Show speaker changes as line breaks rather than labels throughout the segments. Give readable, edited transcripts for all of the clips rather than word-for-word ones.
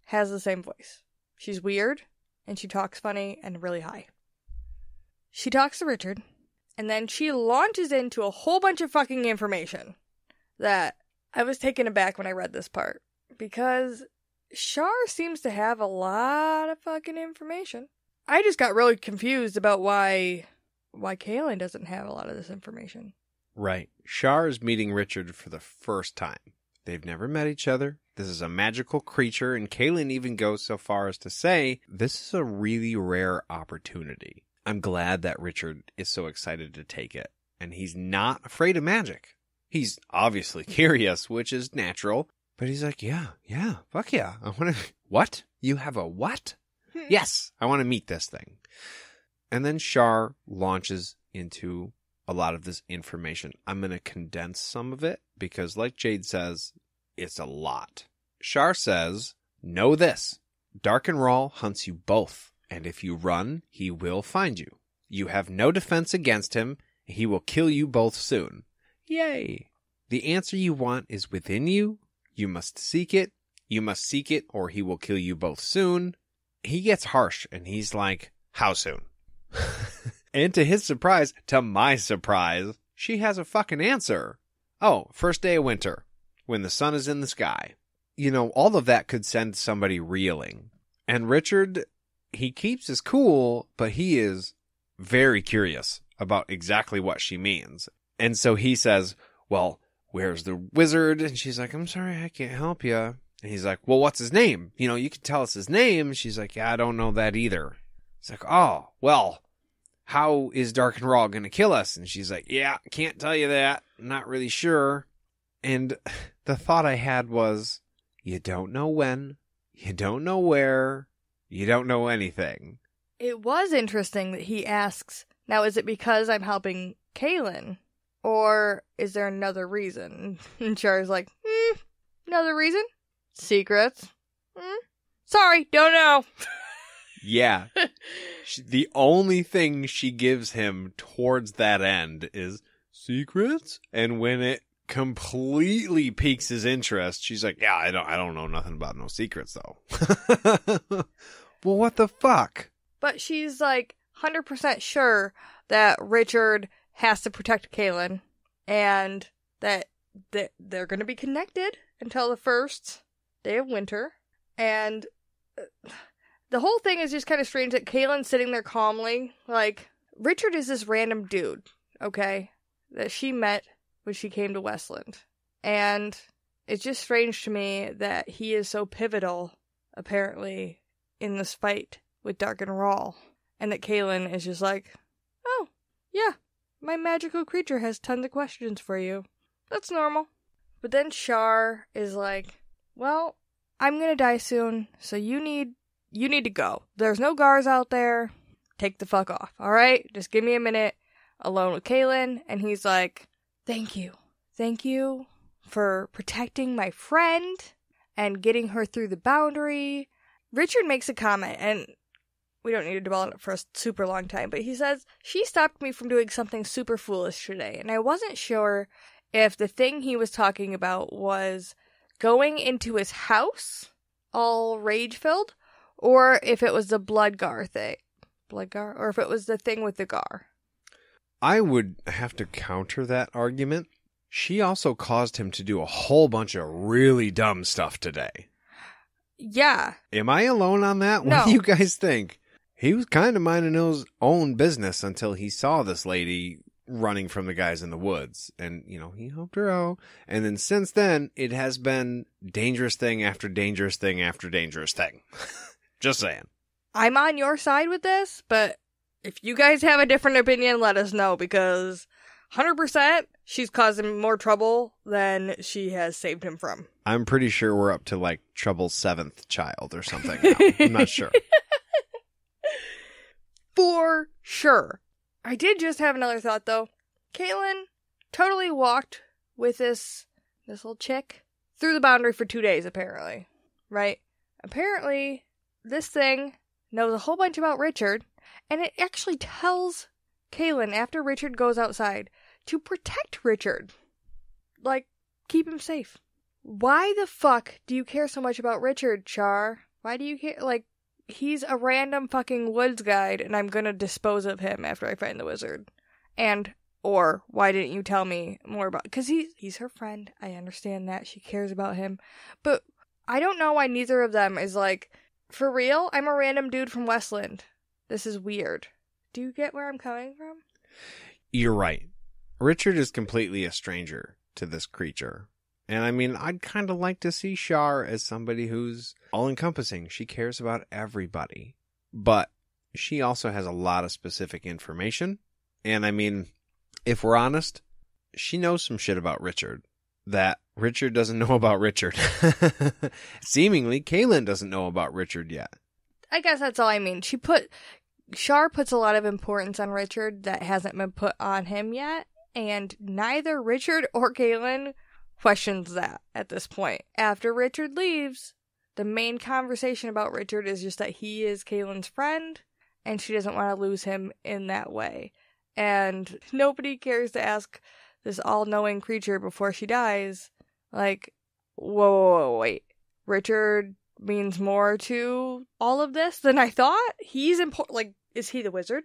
has the same voice. She's weird, and she talks funny and really high. She talks to Richard, and then she launches into a whole bunch of fucking information that I was taken aback when I read this part. Because Char seems to have a lot of fucking information. I just got really confused about why Kahlan doesn't have a lot of this information.
Right. Char is meeting Richard for the first time. They've never met each other. This is a magical creature, and Kahlan even goes so far as to say, this is a really rare opportunity. I'm glad that Richard is so excited to take it, and he's not afraid of magic. He's obviously curious, which is natural, but he's like, yeah, fuck yeah. I want to, what? You have a what? Yes, I want to meet this thing. And then Char launches into a lot of this information. I'm going to condense some of it because, like Jade says, it's a lot. Char says, know this. Darkenral hunts you both, and if you run, he will find you. You have no defense against him. He will kill you both soon. Yay. The answer you want is within you. You must seek it. You must seek it, or he will kill you both soon. He gets harsh, and he's like, how soon? And to his surprise, to my surprise, she has a fucking answer. Oh, first day of winter, when the sun is in the sky. You know, all of that could send somebody reeling. And Richard, he keeps his cool, but he is very curious about exactly what she means. And so he says, well, where's the wizard? And she's like, I'm sorry, I can't help you. And he's like, well, what's his name? You know, you can tell us his name. She's like, yeah, I don't know that either. He's like, oh, well, how is Darkenral going to kill us? And she's like, yeah, can't tell you that. I'm not really sure. And the thought I had was, you don't know when, you don't know where, you don't know anything.
It was interesting that he asks, now is it because I'm helping Kahlan? Or is there another reason? And Char's like, another reason? Secrets? Sorry, don't know.
Yeah. The only thing she gives him towards that end is secrets. And when it completely piques his interest, she's like, yeah, I don't know nothing about no secrets though. Well, what the fuck?
But she's like 100% sure that Richard has to protect Kahlan and that they're going to be connected until the first day of winter. And the whole thing is just kind of strange that Kahlan's sitting there calmly. Like, Richard is this random dude, okay, that she met when she came to Westland. And it's just strange to me that he is so pivotal, apparently, in this fight with Darkenral. And that Kahlan is just like, oh, yeah, my magical creature has tons of questions for you. That's normal. But then Char is like, well, I'm gonna die soon, so you need to go. There's no guards out there. Take the fuck off, alright? Just give me a minute alone with Kahlan. And he's like, thank you. Thank you for protecting my friend and getting her through the boundary. Richard makes a comment, and we don't need to dwell on it for a super long time, but he says, she stopped me from doing something super foolish today. And I wasn't sure if the thing he was talking about was going into his house, all rage-filled, or if it was the Bloodgar thing. Bloodgar? Or if it was the thing with the Gar.
I would have to counter that argument. She also caused him to do a whole bunch of really dumb stuff today.
Yeah.
Am I alone on that?
No.
What do you guys think? He was kind of minding his own business until he saw this lady running from the guys in the woods. And, you know, he helped her out. And then since then, it has been dangerous thing after dangerous thing after dangerous thing. Just saying.
I'm on your side with this, but if you guys have a different opinion, let us know, because 100% she's caused him more trouble than she has saved him from.
I'm pretty sure we're up to like Trouble's 7th child or something now. I'm not sure.
For sure. I did just have another thought, though. Kahlan totally walked with this little chick through the boundary for 2 days, apparently. Right? Apparently, this thing knows a whole bunch about Richard, and it actually tells Kahlan, after Richard goes outside, to protect Richard. Like, keep him safe. Why the fuck do you care so much about Richard, Char? Why do you care? Like, he's a random fucking woods guide, and I'm gonna dispose of him after I find the wizard. Or why didn't you tell me more about? Because he's her friend. I understand that she cares about him, but I don't know why neither of them is like, for real. I'm a random dude from Westland. This is weird. Do you get where I'm coming from?
You're right. Richard is completely a stranger to this creature. And I mean, I'd kind of like to see Char as somebody who's all-encompassing. She cares about everybody. But she also has a lot of specific information. And I mean, if we're honest, she knows some shit about Richard that Richard doesn't know about Richard. Seemingly, Kahlan doesn't know about Richard yet.
I guess that's all I mean. Char puts a lot of importance on Richard that hasn't been put on him yet. And neither Richard or Kahlan questions that at this point. After Richard leaves, the main conversation about Richard is just that he is Kahlan's friend, and she doesn't want to lose him in that way. And nobody cares to ask this all-knowing creature before she dies, like, whoa, wait. Richard means more to all of this than I thought? He's important. Like, is he the wizard?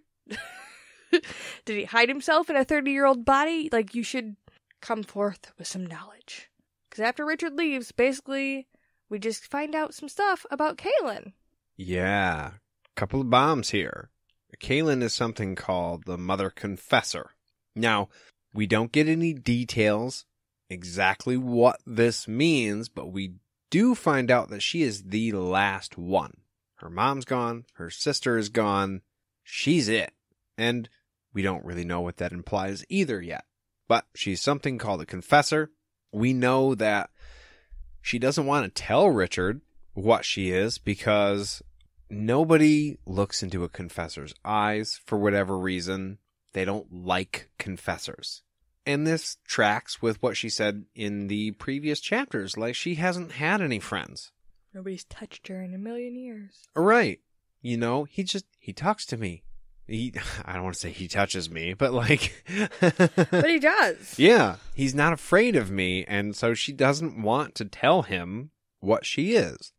Did he hide himself in a 30-year-old body? Like, you should come forth with some knowledge. Because after Richard leaves, basically, we just find out some stuff about Kahlan.
Yeah. Couple of bombs here. Kahlan is something called the Mother Confessor. Now, we don't get any details exactly what this means, but we do find out that she is the last one. Her mom's gone. Her sister is gone. She's it. And we don't really know what that implies either yet. But she's something called a confessor. We know that she doesn't want to tell Richard what she is because nobody looks into a confessor's eyes for whatever reason. They don't like confessors. And this tracks with what she said in the previous chapters. Like, she hasn't had any friends.
Nobody's touched her in a million years.
Right. You know, he talks to me. I don't want to say he touches me, but like...
But he does.
Yeah, he's not afraid of me, and so she doesn't want to tell him what she is.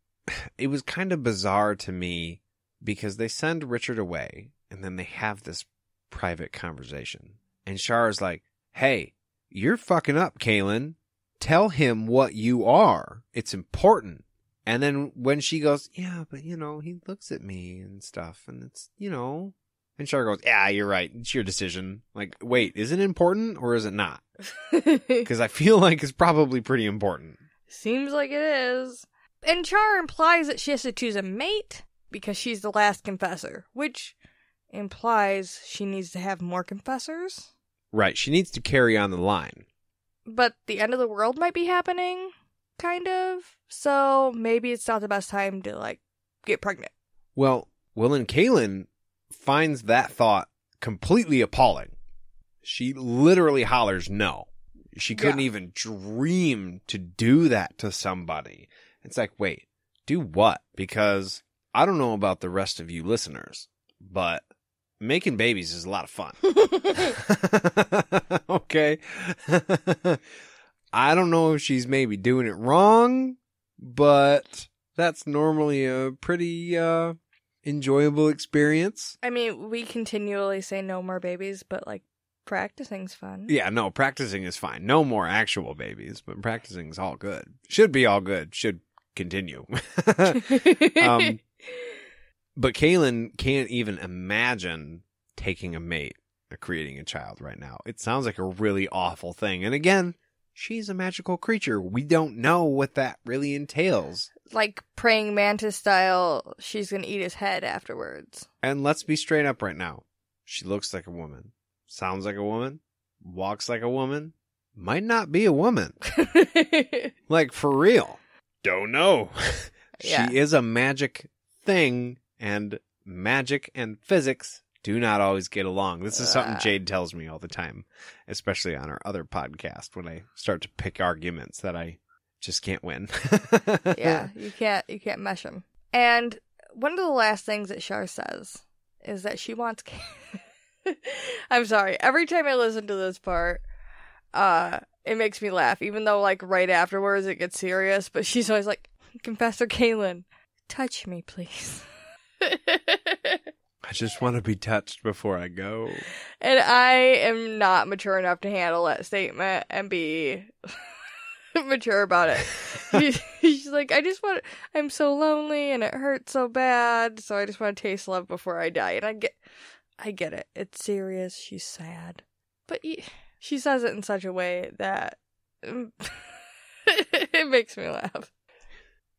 It was kind of bizarre to me because they send Richard away, and then they have this private conversation. And Char's like, hey, you're fucking up, Kahlan. Tell him what you are. It's important. And then when she goes, yeah, but he looks at me and stuff, and it's, And Char goes, yeah, you're right. It's your decision. Like, wait, is it important or is it not? Because I feel like it's probably pretty important.
Seems like it is. And Char implies that she has to choose a mate because she's the last confessor, which implies she needs to have more confessors.
Right, she needs to carry on the line.
But the end of the world might be happening, kind of. So maybe it's not the best time to, like, get pregnant.
Well, and Kahlan finds that thought completely appalling. She literally hollers no. She couldn't even dream to do that to somebody. It's like, wait, do what? Because I don't know about the rest of you listeners, but making babies is a lot of fun. Okay. I don't know if she's maybe doing it wrong, but that's normally a pretty enjoyable experience.
I mean, we continually say no more babies, but like practicing's fun.
Yeah, no, practicing is fine. No more actual babies, but practicing's all good. Should be all good. Should continue. But Kahlan can't even imagine taking a mate or creating a child right now. It sounds like a really awful thing. And again, she's a magical creature. We don't know what that really entails.
Like praying mantis style, she's going to eat his head afterwards.
And let's be straight up right now. She looks like a woman. Sounds like a woman. Walks like a woman. Might not be a woman. Like, for real. Don't know.
Yeah.
She is a magic thing, and magic and physics do not always get along. This is something Jade tells me all the time, especially on our other podcast when I start to pick arguments that I just can't win.
Yeah, you can't mesh them. And one of the last things that Char says is that she wants... I'm sorry. Every time I listen to this part, it makes me laugh, even though like right afterwards it gets serious. But she's always like, Confessor Kahlan, touch me, please.
I just want to be touched before I go.
And I am not mature enough to handle that statement and be mature about it. She's like, I'm so lonely and it hurts so bad, so I just want to taste love before I die. And I get it. It's serious. She's sad. But she says it in such a way that it makes me laugh.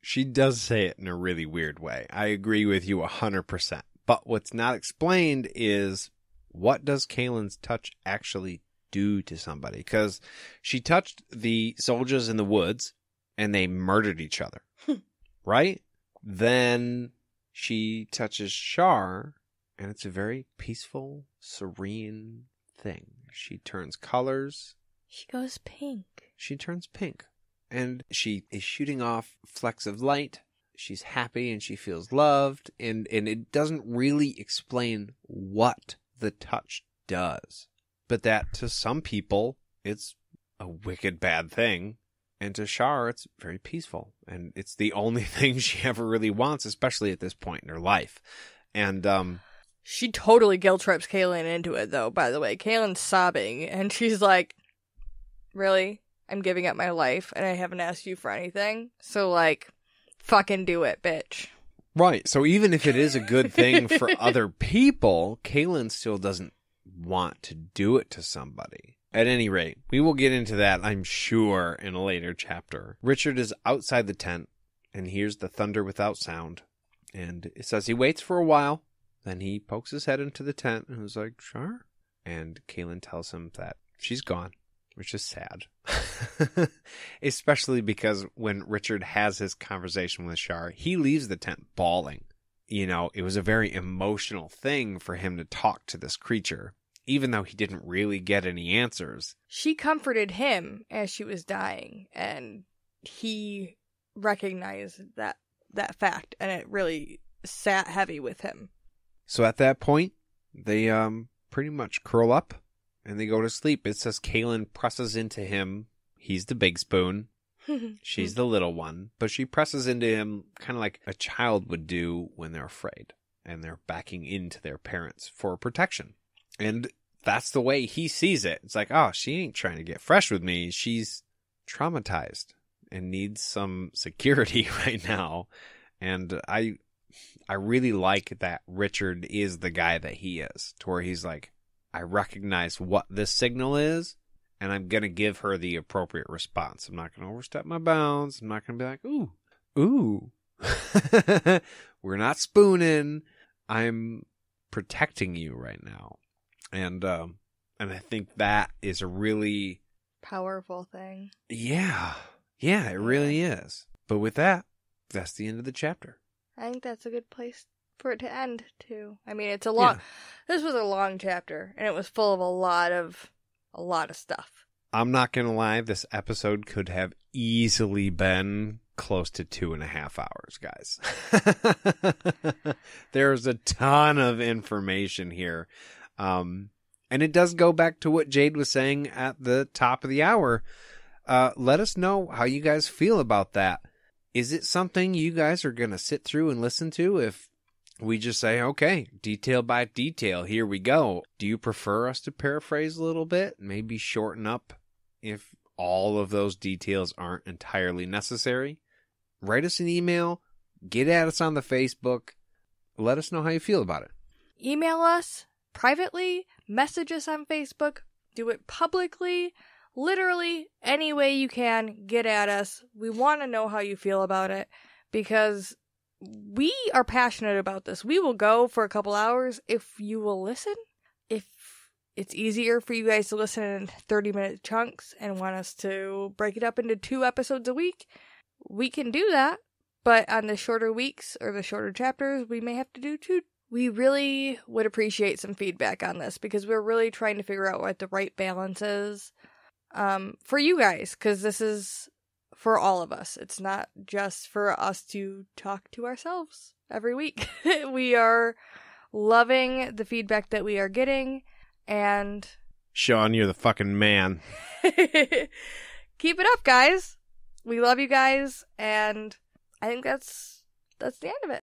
She does say it in a really weird way. I agree with you 100%. But what's not explained is, what does Kahlan's touch actually do to somebody? Because she touched the soldiers in the woods and they murdered each other. Right? Then she touches Shar and it's a very peaceful, serene thing. She turns colors.
She goes pink.
She turns pink. And she is shooting off flecks of light. She's happy and she feels loved. And it doesn't really explain what the touch does. But that to some people, it's a wicked bad thing. And to Shar, it's very peaceful. And it's the only thing she ever really wants, especially at this point in her life. And
she totally guilt trips Kahlan into it, though, by the way. Kahlan's sobbing, and she's like, really? I'm giving up my life, and I haven't asked you for anything? So, like, fucking do it, bitch.
Right. So even if it is a good thing for other people, Kahlan still doesn't want to do it to somebody. At any rate, we will get into that, I'm sure, in a later chapter. Richard is outside the tent and hears the thunder without sound. And it says he waits for a while. Then he pokes his head into the tent and is like, sure. And Kahlan tells him that she's gone, which is sad. Especially because when Richard has his conversation with Shar, he leaves the tent bawling. You know, it was a very emotional thing for him to talk to this creature, even though he didn't really get any answers.
She comforted him as she was dying, and he recognized that fact, and it really sat heavy with him.
So at that point, they pretty much curl up and they go to sleep. It says Kahlan presses into him. He's the big spoon. She's the little one. But she presses into him kind of like a child would do when they're afraid and they're backing into their parents for protection. And that's the way he sees it. It's like, oh, she ain't trying to get fresh with me. She's traumatized and needs some security right now. And I really like that Richard is the guy that he is, to where he's like, I recognize what this signal is, and I'm going to give her the appropriate response. I'm not going to overstep my bounds. I'm not going to be like, ooh. We're not spooning. I'm protecting you right now. And I think that is a really
powerful thing.
Yeah, it really is. But with that, that's the end of the chapter.
I think that's a good place for it to end, too. I mean, this was a long chapter, and it was full of a lot of stuff.
I'm not going to lie, this episode could have easily been close to 2.5 hours, guys. There's a ton of information here. And it does go back to what Jade was saying at the top of the hour. Let us know how you guys feel about that. Is it something you guys are going to sit through and listen to if we just say, okay, detail by detail, here we go? Do you prefer us to paraphrase a little bit? Maybe shorten up if all of those details aren't entirely necessary? Write us an email. Get at us on the Facebook. Let us know how you feel about it.
Email us privately. Message us on Facebook. Do it publicly. Literally, any way you can, get at us. We want to know how you feel about it, because we are passionate about this. We will go for a couple hours if you will listen. If it's easier for you guys to listen in 30-minute chunks and want us to break it up into 2 episodes a week, we can do that. But on the shorter weeks or the shorter chapters, we may have to do 2. We really would appreciate some feedback on this, because we're really trying to figure out what the right balance is. For you guys, because this is for all of us. It's not just for us to talk to ourselves every week. We are loving the feedback that we are getting, and
Sean, you're the fucking man.
Keep it up, guys. We love you guys, and I think that's that's the end of it.